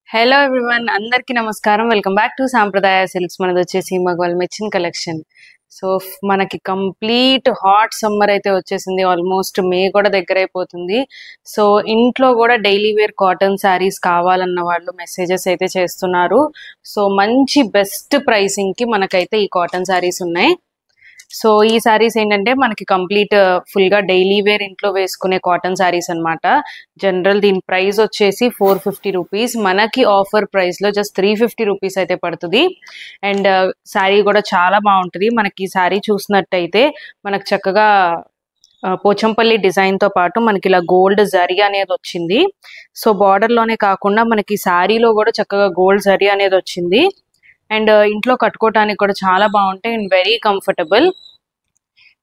Hello everyone, అందరికీ నమస్కారం. Welcome back to సాంప్రదాయ సిల్క్స్. మనది వచ్చేసి మగవాళ్ళ మెచ్చిన కలెక్షన్. సో మనకి కంప్లీట్ హాట్ సమ్మర్ అయితే వచ్చేసింది. ఆల్మోస్ట్ మే కూడా దగ్గర అయిపోతుంది. సో ఇంట్లో కూడా డైలీ వేర్ కాటన్ శారీస్ కావాలన్న వాళ్ళు మెసేజెస్ అయితే చేస్తున్నారు. సో మంచి బెస్ట్ ప్రైసింగ్ కి మనకైతే ఈ కాటన్ శారీస్ ఉన్నాయి. సో ఈ శారీస్ ఏంటంటే మనకి కంప్లీట్ ఫుల్ గా డైలీ వేర్ ఇంట్లో వేసుకునే కాటన్ శారీస్ అన్నమాట. జనరల్ దీని ప్రైస్ వచ్చేసి 450 రూపీస్. మనకి ఆఫర్ ప్రైస్ లో జస్ట్ 350 రూపీస్ అయితే పడుతుంది. అండ్ శారీ కూడా చాలా బాగుంటుంది. మనకి ఈ శారీ చూసినట్టయితే మనకు చక్కగా పోచంపల్లి డిజైన్ తో పాటు మనకి ఇలా గోల్డ్ జరీ అనేది వచ్చింది. సో బార్డర్ లోనే కాకుండా మనకి శారీలో కూడా చక్కగా గోల్డ్ జరీ అనేది వచ్చింది. అండ్ ఇంట్లో కట్టుకోవడానికి కూడా చాలా బాగుంటాయి and very comfortable.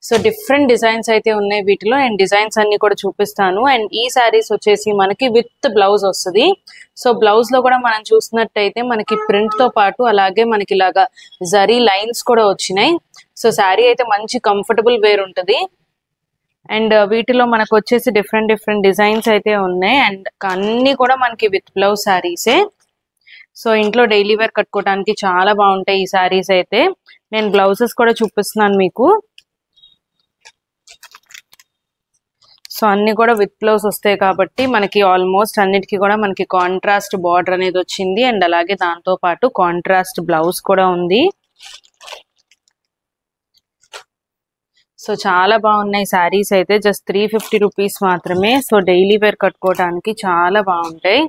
So different designs అయితే ఉన్నాయి వీటిలో. అండ్ డిజైన్స్ అన్ని కూడా చూపిస్తాను. అండ్ ఈ శారీస్ వచ్చేసి మనకి విత్ బ్లౌజ్ వస్తుంది. సో బ్లౌజ్ లో కూడా మనం చూసినట్టయితే మనకి ప్రింట్ తో పాటు అలాగే మనకి ఇలాగా జరీ లైన్స్ కూడా వచ్చినాయి. సో శారీ అయితే మంచి కంఫర్టబుల్ వేర్ ఉంటుంది. అండ్ వీటిలో మనకు వచ్చేసి డిఫరెంట్ డిజైన్స్ అయితే ఉన్నాయి. అండ్ అన్ని కూడా మనకి విత్ బ్లౌజ్ శారీసే. సో ఇంట్లో డైలీ వేర్ కట్టుకోవడానికి చాలా బాగుంటాయి ఈ శారీస్ అయితే. నేను బ్లౌజెస్ కూడా చూపిస్తున్నాను మీకు. సో అన్ని కూడా విత్ బ్లౌజ్ వస్తాయి కాబట్టి మనకి ఆల్మోస్ట్ అన్నిటికీ కూడా మనకి కాంట్రాస్ట్ బార్డర్ అనేది వచ్చింది. అండ్ అలాగే దాంతో పాటు కాంట్రాస్ట్ బ్లౌజ్ కూడా ఉంది. సో చాలా బాగున్నాయి శారీస్ అయితే. జస్ట్ 350 రూపీస్ మాత్రమే. సో డైలీ వేర్ కట్టుకోవడానికి చాలా బాగుంటాయి.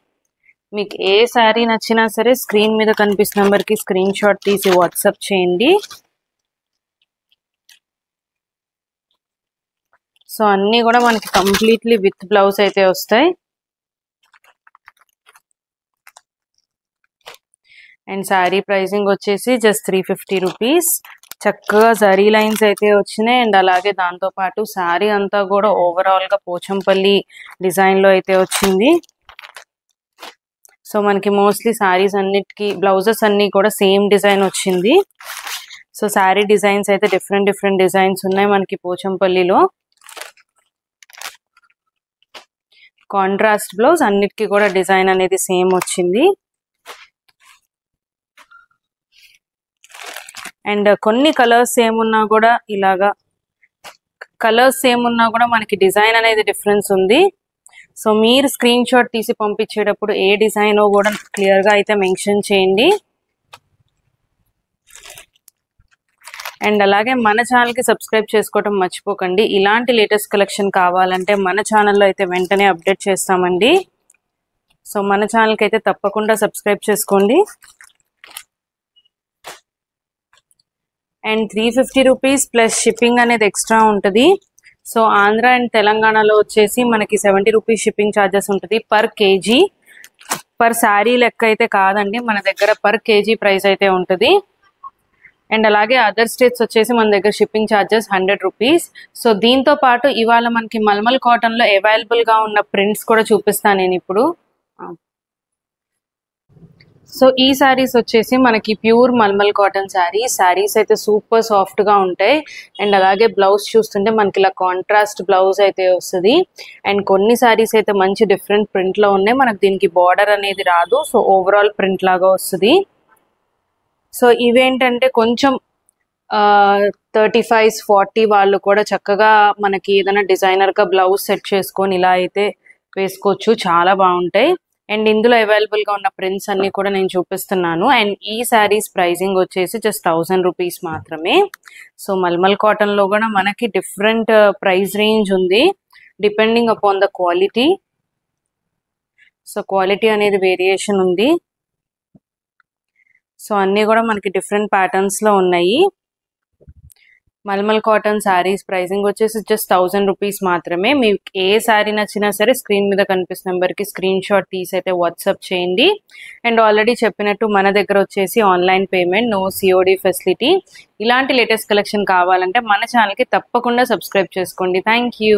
మీకు ఏ శారీ నచ్చినా సరే స్క్రీన్ మీద కనిపిస్తున్న నెంబర్కి స్క్రీన్ షాట్ తీసి వాట్సాప్ చేయండి. సో అన్నీ కూడా మనకి కంప్లీట్లీ విత్ బ్లౌజ్ అయితే వస్తాయి. అండ్ శారీ ప్రైసింగ్ వచ్చేసి జస్ట్ 350 రూపీస్. చక్కగా జరీ లైన్స్ అయితే వచ్చినాయి. అండ్ అలాగే దాంతో పాటు శారీ అంతా కూడా ఓవరాల్ గా పోచంపల్లి డిజైన్ లో అయితే వచ్చింది. సో మనకి మోస్ట్లీ శారీస్ అన్నిటికీ బ్లౌజెస్ అన్ని కూడా సేమ్ డిజైన్ వచ్చింది. సో శారీ డిజైన్స్ అయితే డిఫరెంట్ డిజైన్స్ ఉన్నాయి మనకి పోచంపల్లిలో. కాంట్రాస్ట్ బ్లౌజ్, అన్నిటికీ కూడా డిజైన్ అనేది సేమ్ వచ్చింది. అండ్ కొన్ని కలర్స్ సేమ్ ఉన్నా కూడా ఇలాగా కలర్స్ సేమ్ ఉన్నా కూడా మనకి డిజైన్ అనేది డిఫరెన్స్ ఉంది. సో మీరు స్క్రీన్ షాట్ తీసి పంపించేటప్పుడు ఏ డిజైన్ కూడా క్లియర్ గా అయితే మెన్షన్ చేయండి. అండ్ అలాగే మన ఛానల్ కి సబ్స్క్రైబ్ చేసుకోవడం మర్చిపోకండి. ఇలాంటి లేటెస్ట్ కలెక్షన్ కావాలంటే మన ఛానల్లో అయితే వెంటనే అప్డేట్ చేస్తామండి. సో మన ఛానల్ కి అయితే తప్పకుండా సబ్స్క్రైబ్ చేసుకోండి. అండ్ 350 రూపీస్ ప్లస్ షిప్పింగ్ అనేది ఎక్స్ట్రా ఉంటుంది. సో ఆంధ్ర అండ్ తెలంగాణలో వచ్చేసి మనకి 70 రూపీస్ షిప్పింగ్ ఛార్జెస్ ఉంటుంది పర్ కేజీ. పర్ శారీ లెక్క అయితే కాదండి, మన దగ్గర పర్ కేజీ ప్రైస్ అయితే ఉంటుంది. అండ్ అలాగే అదర్ స్టేట్స్ వచ్చేసి మన దగ్గర షిప్పింగ్ ఛార్జెస్ 100 రూపీస్. సో దీంతో పాటు ఇవాళ మనకి మల్మల్ కాటన్ లో అవైలబుల్ గా ఉన్న ప్రింట్స్ కూడా చూపిస్తాను నేను ఇప్పుడు. సో ఈ శారీస్ వచ్చేసి మనకి ప్యూర్ మల్మల్ కాటన్ శారీస్ అయితే సూపర్ సాఫ్ట్ గా ఉంటాయి. అండ్ అలాగే బ్లౌజ్ చూస్తుంటే మనకి ఇలా కాంట్రాస్ట్ బ్లౌజ్ అయితే వస్తుంది. అండ్ కొన్ని శారీస్ అయితే మంచి డిఫరెంట్ ప్రింట్ లో ఉన్నాయి. మనకి దీనికి బార్డర్ అనేది రాదు. సో ఓవరాల్ ప్రింట్ లాగా వస్తుంది. సో ఇవేంటంటే కొంచెం 35s 40 వాళ్ళు కూడా చక్కగా మనకి ఏదైనా డిజైనర్ గా బ్లౌజ్ సెట్ చేసుకొని ఇలా అయితే వేసుకోవచ్చు. చాలా బాగుంటాయి. అండ్ ఇందులో అవైలబుల్ గా ఉన్న ప్రింట్స్ అన్ని కూడా నేను చూపిస్తున్నాను. అండ్ ఈ శారీస్ ప్రైసింగ్ వచ్చేసి జస్ట్ 1000 రూపీస్ మాత్రమే. సో మల్మల్ కాటన్ లో కూడా మనకి డిఫరెంట్ ప్రైస్ రేంజ్ ఉంది depending upon the quality. So quality అనేది వేరియేషన్ ఉంది. సో అన్ని కూడా మనకి డిఫరెంట్ ప్యాటర్న్స్ లో ఉన్నాయి. మల్మల్ కాటన్ శారీస్ ప్రైసింగ్ వచ్చేసి జస్ట్ 1000 రూపీస్ మాత్రమే. మీకు ఏ శారీ నచ్చినా సరే స్క్రీన్ మీద కనిపిస్తున్న నెంబర్కి స్క్రీన్ షాట్ తీసి అయితే వాట్సాప్ చేయండి. అండ్ ఆల్రెడీ చెప్పినట్టు మన దగ్గర వచ్చేసి online payment, no COD facility. ఇలాంటి లేటెస్ట్ కలెక్షన్ కావాలంటే మన ఛానల్కి తప్పకుండా సబ్స్క్రైబ్ చేసుకోండి. Thank you.